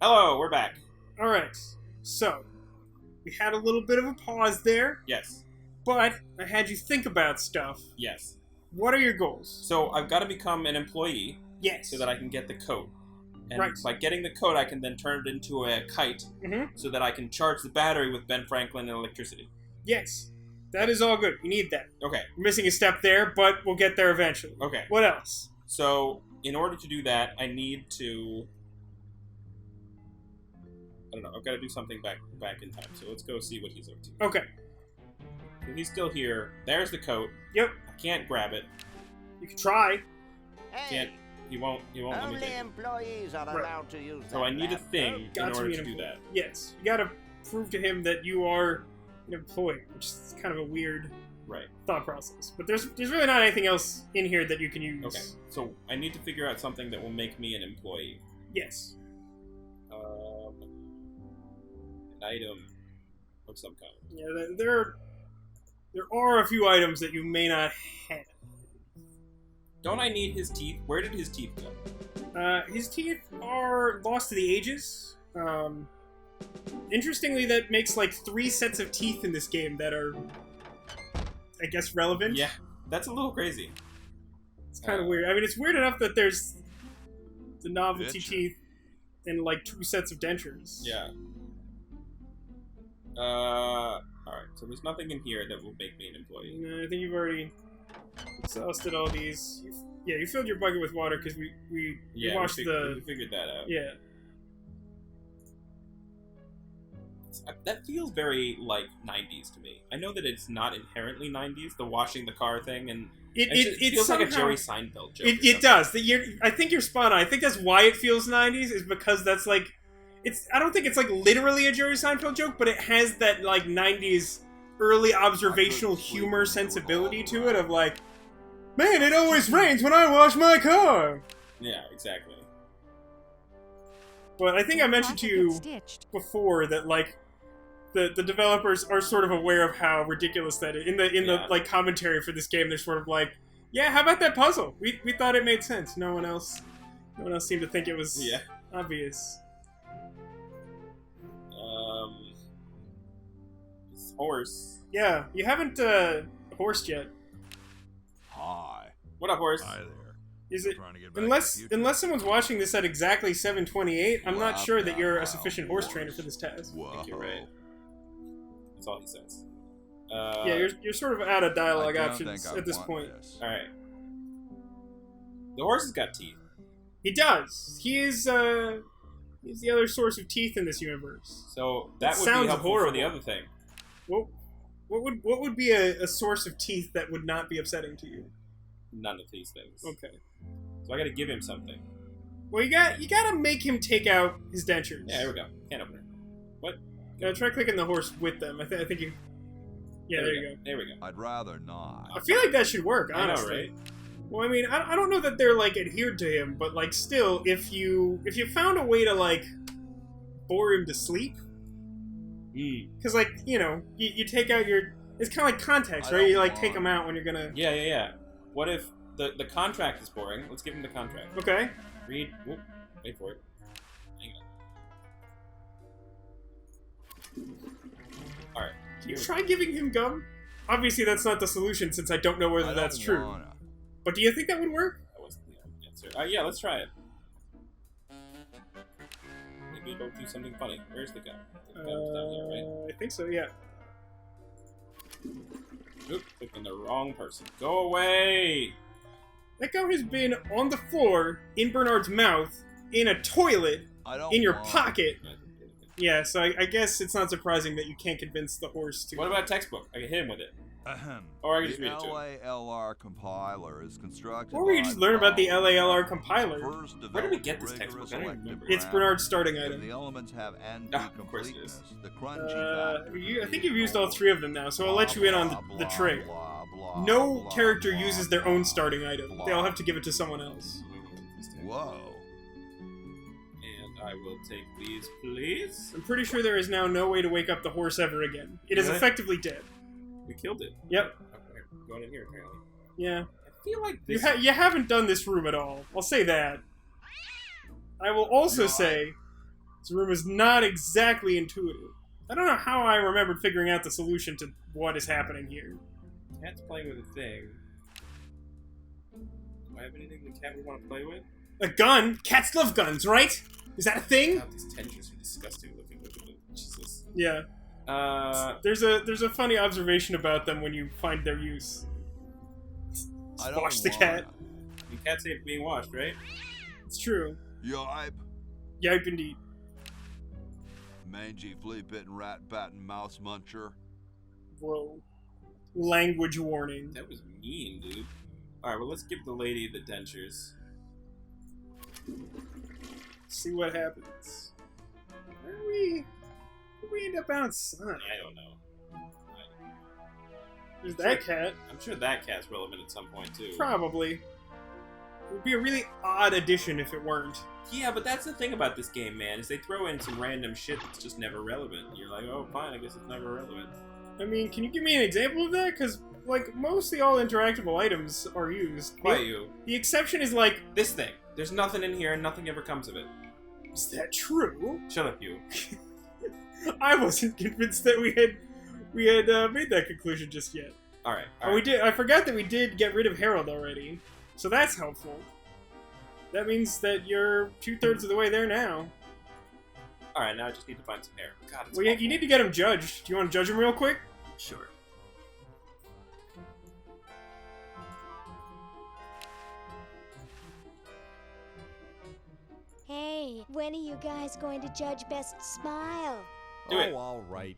Hello, we're back. Alright, so, we had a little bit of a pause there, Yes. but I had you think about stuff. Yes. What are your goals? So I've got to become an employee Yes. so that I can get the coat. And Right. by getting the coat, I can then turn it into a kite Mm-hmm. so that I can charge the battery with Ben Franklin and electricity. Yes. That is all good. You need that. Okay. We're missing a step there, but we'll get there eventually. Okay. What else? So in order to do that, I need to... I don't know. I've got to do something back in time. So let's go see what he's up to. Okay. So he's still here. There's the coat. Yep. I can't grab it. You can try. Can't. He won't let me Only take it. employees are allowed to use So that I need a laptop. thing in Got to order be to an do employee. that. Yes. You gotta prove to him that you are an employee, which is kind of a weird Right. thought process. But there's really not anything else in here that you can use. Okay. So I need to figure out something that will make me an employee. Yes. An item of some kind. Yeah, there are a few items that you may not have. Don't I need his teeth? Where did his teeth go? His teeth are lost to the ages. Interestingly, that makes like 3 sets of teeth in this game that are, I guess, relevant. Yeah, that's a little crazy. It's kind of weird. I mean, it's weird enough that there's the novelty Bitch. teeth and like 2 sets of dentures. Yeah. Alright, so there's nothing in here that will make me an employee. No, I think you've already exhausted all these. You filled your bucket with water because we washed we the... figured that out. Yeah. That feels very, like, 90s to me. I know that it's not inherently 90s, the washing the car thing, and it feels somehow, like a Jerry Seinfeld joke. It does. I think you're spot on. I think that's why it feels 90s, is because that's like... I don't think it's like literally a Jerry Seinfeld joke, but it has that like 90s early observational humor sensibility to it of like, man, it always rains when I wash my car. Yeah, exactly. But I think I mentioned to you before that like the developers are sort of aware of how ridiculous that is. In the like commentary for this game, they're sort of like, yeah, how about that puzzle? We thought it made sense. No one else seemed to think it was obvious. This horse. Yeah, you haven't horsed yet. Hi. What up, horse? Hi there. Is it Trying to get back unless to the future. unless someone's watching this at exactly 7:28? I'm not Wow, sure that you're a wow, sufficient horse trainer for this task. Whoa. I think you're right. That's all he says. Yeah, you're sort of out of dialogue I don't options think I at this want point. this. Alright. The horse has got teeth. He does. He's the other source of teeth in this universe. So that would sounds be helpful horrible. for the other thing. What would be a source of teeth that would not be upsetting to you? None of these things. Okay. So I gotta give him something. Well, you gotta make him take out his dentures. Yeah, here we go. Can't open it. What? Try clicking the horse with them. I think you. Yeah, there you go. There we go. I'd rather not. I feel like that should work, I know, honestly. right? Well, I mean, I don't know that they're like adhered to him, but like still, if you found a way to like bore him to sleep, because like you take out your, it's kind of like contacts, I right? You don't like take want- them out when you're gonna. Yeah. What if the contract is boring? Let's give him the contract. Okay. Read. Whoop, wait for it. Hang on. All right. Can you try giving him gum? Obviously, that's not the solution since I don't know whether I that's don't true. wanna. But do you think that would work? That wasn't the answer. Yeah, let's try it. Maybe it'll do something funny. Where's the gun? The gun's down here, right? I think so. Yeah. Oop, clicked on the wrong person. Go away! That gum has been on the floor, in Bernard's mouth, in a toilet, I don't in your want- pocket. Yeah, so I guess it's not surprising that you can't convince the horse to. What about a textbook? I can hit him with it. Ahem. Or I can just The read it to him. LALR compiler is constructed. Or we could by just learn about the Valve. LALR compiler. First Where did we developed get this rigorous textbook? I don't even remember. It's electric Bernard's starting ground, item. and the elements have of course it is. anti-completeness. The crunchy factor I think you've used all 3 of them now, so I'll let you in on the trick. No character uses their own starting item. They all have to give it to someone else. Whoa. And I will take these, please. I'm pretty sure there is now no way to wake up the horse ever again. It is Really? effectively dead. We killed it. Yep. Okay, going in here, apparently. Yeah. I feel like You, this... you haven't done this room at all. I'll say that. I will also say This room is not exactly intuitive. I don't know how I remembered figuring out the solution to what is happening here. Cat's playing with a thing. Do I have anything the cat would want to play with? A gun? Cats love guns, right? Is that a thing? God, these tensions are disgusting looking. Look at it. Jesus. Yeah. There's a funny observation about them when you find their use. I don't Wash the cat. The cat's ain't being washed, right? It's true. Yipe. Yipe indeed. Mangy, flea-bitten, rat-batting mouse muncher. Whoa. Language warning. That was mean, dude. Alright, well, let's give the lady the dentures. See what happens. Where we end up outside? I don't know. There's that cat. I'm sure that cat's relevant at some point, too. Probably. It would be a really odd addition if it weren't. Yeah, but that's the thing about this game, man, is they throw in some random shit that's just never relevant. You're like, oh, fine, I guess it's never relevant. I mean, can you give me an example of that? Because, like, mostly all interactable items are used. Quiet you. The exception is, like... This thing. There's nothing in here and nothing ever comes of it. Is that true? Shut up, you. I wasn't convinced that we had made that conclusion just yet. Alright. Oh, we did. I forgot that we did get rid of Harold already. So that's helpful. That means that you're 2/3 of the way there now. Alright, now I just need to find some hair. God, it's Well, you need to get him judged. Do you want to judge him real quick? Sure. Hey, when are you guys going to judge Best Smile? Do it. All right.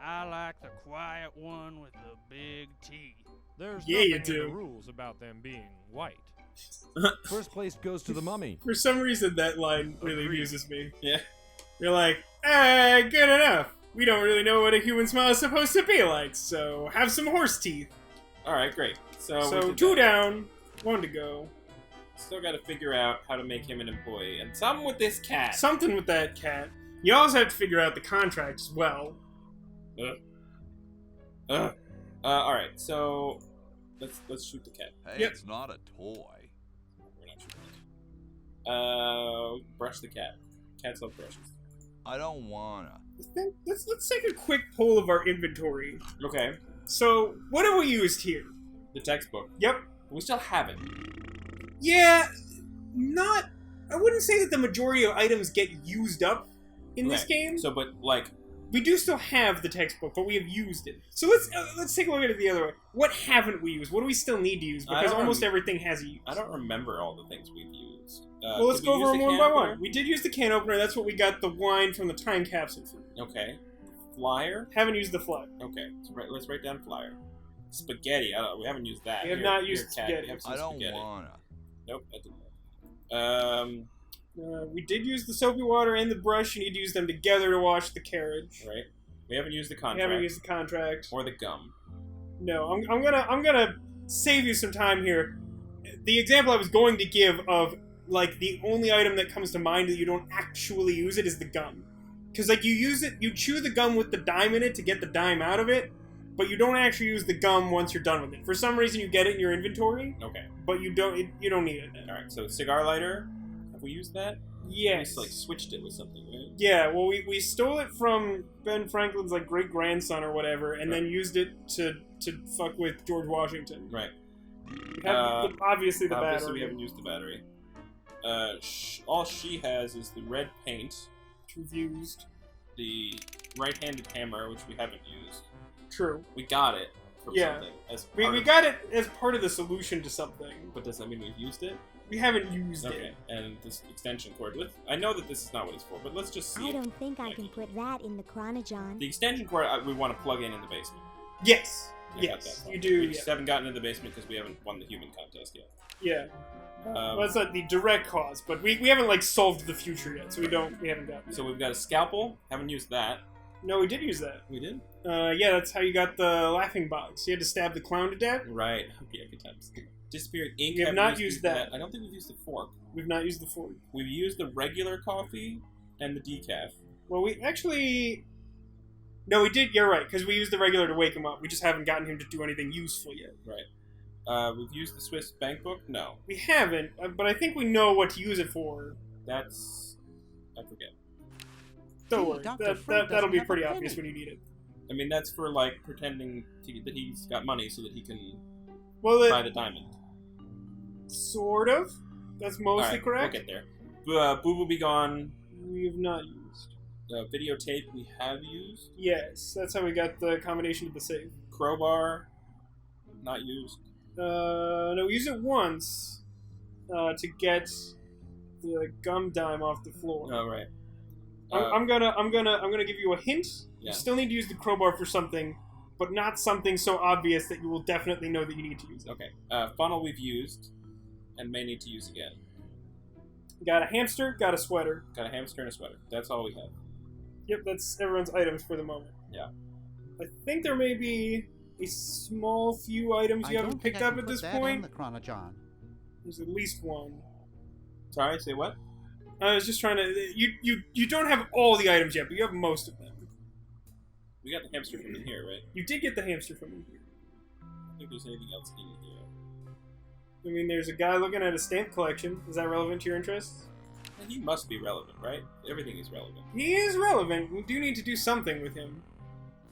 I like the quiet one with the big T. There's Yeah, you nothing in do. the rules about them being white. First place goes to the mummy. For some reason, that line really Agreed. amuses me. Yeah. You're like, good enough. We don't really know what a human smile is supposed to be like, so have some horse teeth. Alright, great. So we So did 2 that. down, 1 to go. Still gotta figure out how to make him an employee. And something with this cat. Something with that cat. You also have to figure out the contract as well. Alright, so let's shoot the cat. Hey, Yep. it's not a toy. We're not shooting it. Brush the cat. Cats love brushes. I don't wanna. Let's take a quick poll of our inventory. Okay. So, what have we used here? The textbook. Yep. We still have it. Yeah, I wouldn't say that the majority of items get used up in this Right. game. So, but like, We do still have the textbook, but we have used it. So let's take a look at it the other way. What haven't we used? What do we still need to use? I Because don't almost everything has a use. I don't remember all the things we've used. Well, let's did go we over use them the one can by one. opener? We did use the can opener. That's what we got the wine from the time capsule from. Okay. Flyer. Haven't used the flag. Okay. So let's write down flyer. Spaghetti. We haven't used that. We have Here- not here, used cat, spaghetti. have some I don't spaghetti. wanna. Nope, that didn't work. We did use the soapy water and the brush. You need to use them together to wash the carriage. Right. We haven't used the We contract. haven't used the contract. Or the gum. No, I'm gonna save you some time here. The example I was going to give of like the only item that comes to mind that you don't actually use it is the gum, because like you use it, you chew the gum with the dime in it to get the dime out of it, but you don't actually use the gum once you're done with it. For some reason, you get it in your inventory, Okay. but you don't need it. All right. So cigar lighter. Have we used that? Yes. We just, like switched it with something, right? Yeah. Well, we stole it from Ben Franklin's like great grandson or whatever, and then used it to fuck with George Washington. Right. We have obviously the Obviously, battery. we haven't used the battery. All she has is the red paint, which we've used. the right-handed hammer, which we haven't used. True. We got it from Yeah. something. As We part of- got it as part of the solution to something. But does that mean we've used it? We haven't used Okay. it. And this extension cord. I know that this is not what it's for, but let's just see. I it. don't think I can put that in the chronogon. The extension cord we want to plug in the basement. Yes. I got Yes. that. You do. We Yeah. just haven't gotten into the basement because we haven't won the human contest yet. Yeah. Um, Well, that's not the direct cause, but we haven't like solved the future yet, so we haven't gotten. So we've got a scalpel. Haven't used that. No, we did use that. We did. Yeah, that's how you got the laughing box. You had to stab the clown to death. Right. Yeah, good times. Disappeared ink. We have haven't not used that. I don't think we've used the fork. We've not used the fork. We've used the regular coffee and the decaf. Well, we actually No, we did. You're right, because we used the regular to wake him up. We just haven't gotten him to do anything useful yet. Right. We've used the Swiss bank book? No. We haven't, but I think we know what to use it for. That's... I forget. Don't Gee, worry. Dr. Fred That'll doesn't be have a pretty penny. obvious when you need it. I mean, that's for, like, pretending that he's got money so that he can Well, buy the diamond. Sort of. That's mostly Alright, correct. we'll get there. Booboo-b-gone. We have not used. Videotape we have used. Yes, that's how we got the combination of the save. Crowbar. Not used. No, we used it once to get the gum dime off the floor. Oh, right. I'm gonna give you a hint. Yeah. You still need to use the crowbar for something, but not something so obvious that you will definitely know that you need to use it. Okay. Funnel we've used and may need to use again. Got a hamster, got a sweater. Got a hamster and a sweater. That's all we have. Yep, that's everyone's items for the moment. Yeah. I think there may be a small few items you haven't picked up at this point. There's at least one. Sorry, say what? I was just trying to... You don't have all the items yet, but you have most of them. We got the hamster from in here, right? You did get the hamster from in here. I don't think there's anything else in here. I mean, there's a guy looking at a stamp collection. Is that relevant to your interests? And he must be relevant, right? Everything is relevant. He is relevant. We do need to do something with him.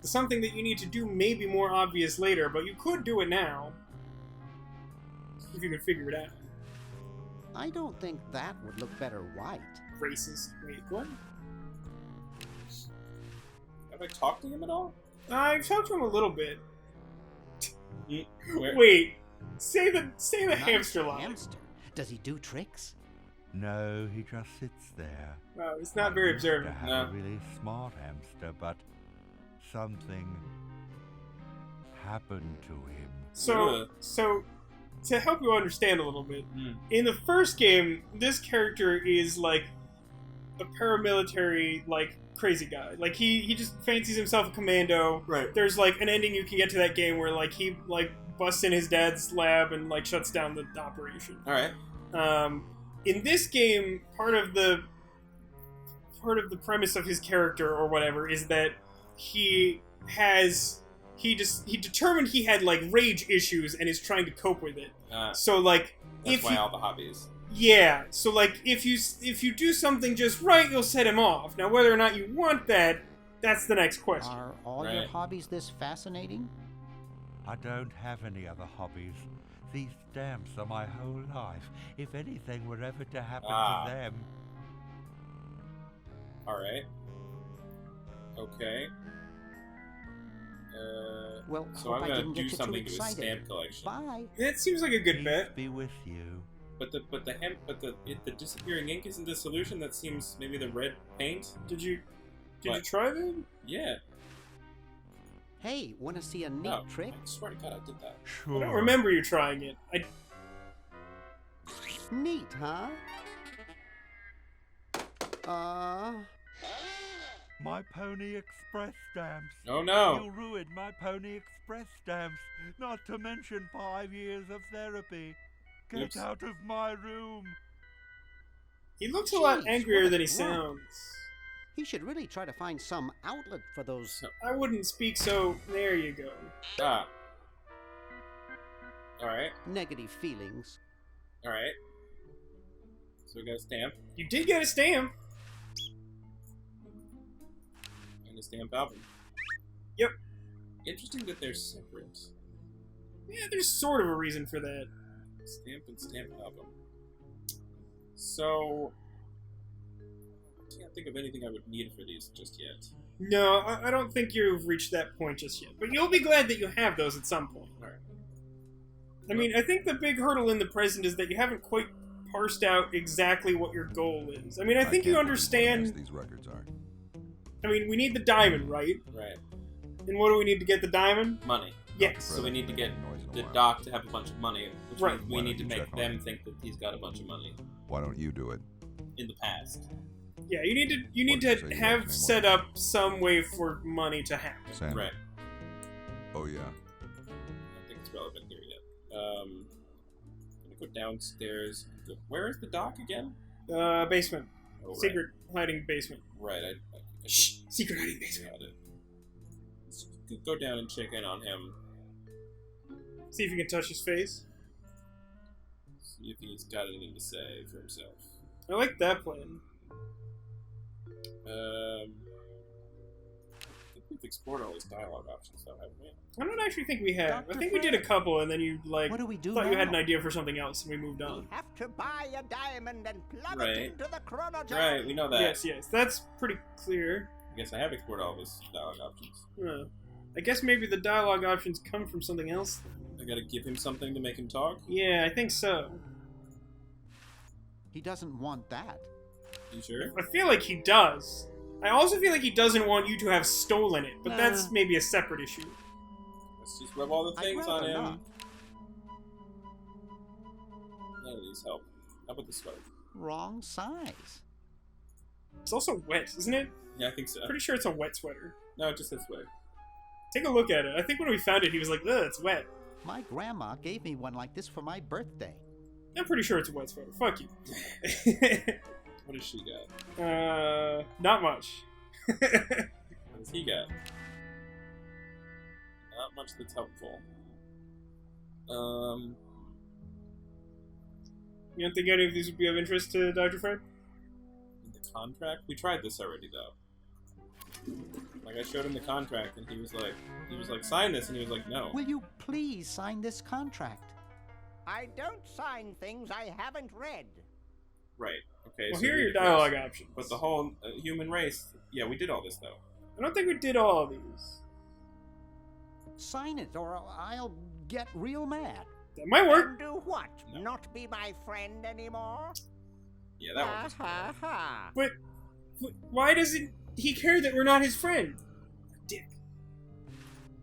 The something that you need to do may be more obvious later, but you could do it now. If you could figure it out. I don't think that would look better white. Racist. Wait, what? Have I talked to him at all? I've talked to him a little bit. Where? Wait. Say the Nice hamster line. Hamster. Does he do tricks? No, he just sits there. Wow, he's not very To observant. have No. a really smart hamster, but something happened to him. So to help you understand a little bit, Hmm. in the first game, this character is like a paramilitary, like, crazy guy. Like, he just fancies himself a commando. Right. There's, like, an ending you can get to that game where, like, he, like, busts in his dad's lab and, like, shuts down the operation. Alright. In this game, part of the premise of his character or whatever is that he determined he had, like, rage issues and is trying to cope with it. So, like, That's why all the hobbies. yeah, so, like, if you do something just right, you'll set him off. Now, whether or not you want that, that's the next question. Are all your Right. hobbies this fascinating? I don't have any other hobbies. These stamps are my whole life. If anything were ever to happen to them... Alright. Okay. Well, So hope I'm I gonna didn't do get you too something to his excited. stamp collection. Bye. That seems like a good Peace bet. be with you. But the disappearing ink isn't the solution. That seems maybe the red paint. Did you What? try that? Yeah. Hey, want to see a neat No, trick? I swear to God, I did that. Sure. I don't remember you trying it. Neat, huh? My Pony Express stamps. Oh no! You ruined my Pony Express stamps. Not to mention 5 years of therapy. Get Oops. out of my room. He looks a lot Jeez, angrier what than a he grump. sounds. He should really try to find some outlet for those. I wouldn't speak so. There you go. Ah. Alright. Negative feelings. Alright. So we got a stamp. You did get a stamp. And a stamp album. Yep. Interesting that they're separate. Yeah, there's sort of a reason for that. Stamp and stamp album. So... I can't think of anything I would need for these just yet. No, I don't think you've reached that point just yet. But you'll be glad that you have those at some point. Alright. I mean, I think the big hurdle in the present is that you haven't quite parsed out exactly what your goal is. I mean, I think you understand... These records are. I mean, we need the diamond, right? Right. And what do we need to get the diamond? Money. Yes. So we need to get Noise in the alarm. doc to have a bunch of money, which Right. means we Why need to don't you make check on them him? think that he's got a bunch of money Why don't you do it? in the past. Yeah, you need What, to so you have have set up some way for money to happen. Sam? Right. Oh, yeah. I think it's relevant here yet. I'm gonna go downstairs. Where is the dock again? Basement. Oh, right. Secret hiding basement. Right. I Shh! Secret hiding basement. got it. go down and check in on him. See if you can touch his face. See if he's got anything to say for himself. I like that plan. I think we've explored all these dialogue options, though, haven't we? I don't actually think we have. Dr. I think we did a couple, and then you, like, What do we do thought now? you had an idea for something else, and we moved on. We have to buy a diamond and plug Right. it into the chronogen. Right, we know that. Yes, that's pretty clear. I guess I have explored all these dialogue options. I guess maybe the dialogue options come from something else. I gotta give him something to make him talk? Yeah, I think so. He doesn't want that. You sure? I feel like he does. I also feel like he doesn't want you to have stolen it, but that's maybe a separate issue. Let's just rub all the I'd things on rather him. not. None of these help. How about the sweater? Wrong size. It's also wet, isn't it? Yeah, I think so. Pretty sure it's a wet sweater. No, just this way. Take a look at it. I think when we found it, he was like, ugh, it's wet. My grandma gave me one like this for my birthday. I'm pretty sure it's a wet sweater. Fuck you. What does she got? Not much. What does he got? Not much that's helpful. You don't think any of these would be of interest to Dr. Fred? The contract? We tried this already, though. Like, I showed him the contract, and he was like, sign this, and he was like, no. Will you please sign this contract? I don't sign things I haven't read. Right. Okay. Well, so here are read your it first. dialogue options. But the whole human race, yeah, we did all this, though. I don't think we did all of these. Sign it, or I'll get real mad. That might work. And do what? No. Not be my friend anymore? Yeah, that works. Ha ha. But why doesn't he care that we're not his friend? Dick.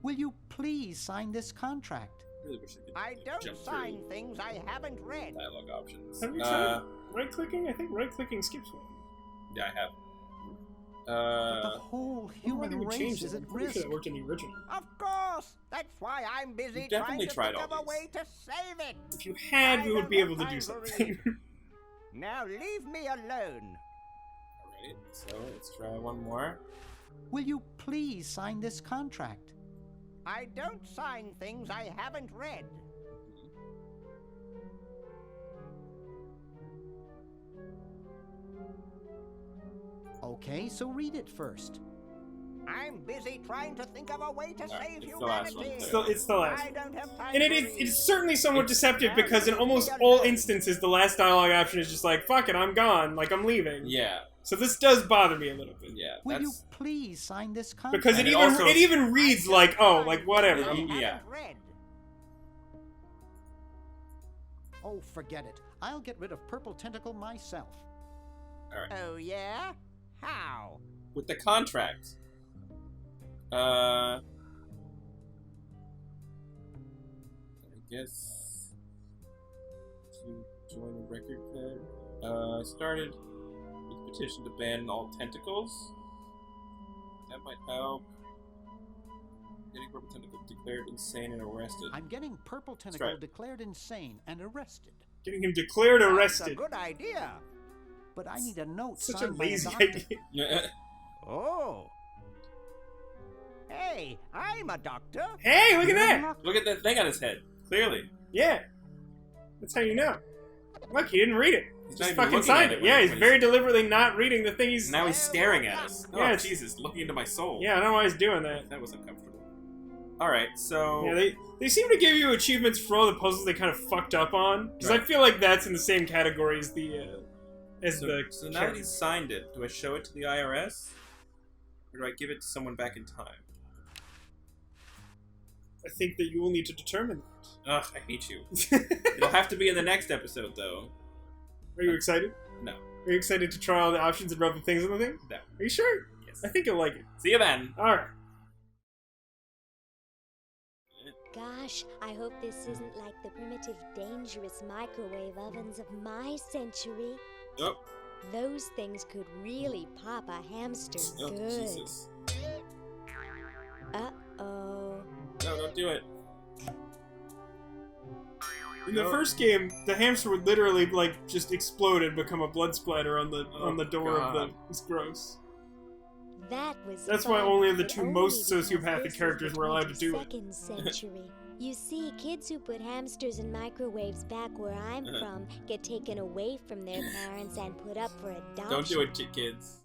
Will you please sign this contract? Really wish I could I don't jump sign through things I haven't read. dialogue options. Have you tried right-clicking? I think right-clicking skips one. Yeah, I have. But the whole Why did human we race change is that? at I'm pretty sure risk. that worked in the original. Of course. That's why I'm busy We've trying definitely to tried think of all a these. way to save it. If you had, we I would be don't able to have do time for something. Now leave me alone. Alright, so let's try one more. Will you please sign this contract? I don't sign things I haven't read. Okay, so read it first. I'm busy trying to think of a way to save it's the last humanity. one. It's the last I one. don't have time And to it's certainly somewhat It's- deceptive because in almost all instances, the last dialogue option is just like, fuck it, I'm gone, like I'm leaving. Yeah, So this does bother me a little bit. yeah. Will you That's please sign this contract? Because And it it even also- it even reads like, oh, like whatever. I I'm- haven't yeah. read. Oh, forget it. I'll get rid of Purple Tentacle myself. Oh yeah? How? with the contract. I guess to join the record club. Started with a petition to ban all tentacles. That might help. Getting Purple Tentacle declared insane and arrested. I'm getting Purple Tentacle right. declared insane and arrested. Getting him declared That's a arrested. good idea. But I need a note Such a signed by a lazy doctor. idea. Oh. Hey, I'm a doctor. Hey, look at that! Look at that thing on his head. Clearly. Yeah. That's how you know. Look, he didn't read it. He's Just not even fucking looking signed at it. it Yeah, when he's he's- very deliberately not reading the thing he's... Now he's staring at us. Oh, Yes. Jesus, looking into my soul. Yeah, I don't know why he's doing that. That was uncomfortable. Alright, so... Yeah, they seem to give you achievements for all the puzzles they kind of fucked up on. Because I Right. feel like that's in the same category as the... So now that he's signed it, do I show it to the IRS? Or do I give it to someone back in time? I think that you will need to determine Ugh, I hate you. that. It'll have to be in the next episode, though. Are you excited? No. Are you excited to try all the options and rub the things on the thing? No. Are you sure? Yes. I think you'll like it. See you then. Alright. Gosh, I hope this isn't like the primitive, dangerous microwave ovens of my century. Oh, Those things could really pop a hamster oh good. Jesus. Uh-oh. No, don't do it. In the first game, the hamster would literally, like, just explode and become a blood splatter on the door of the... God. It's gross. That was That's why fun, only the but two only most because sociopathic this characters was were the allowed to do it. 22nd century. You see, kids who put hamsters in microwaves back where I'm from get taken away from their parents and put up for adoption. Don't do it, kids.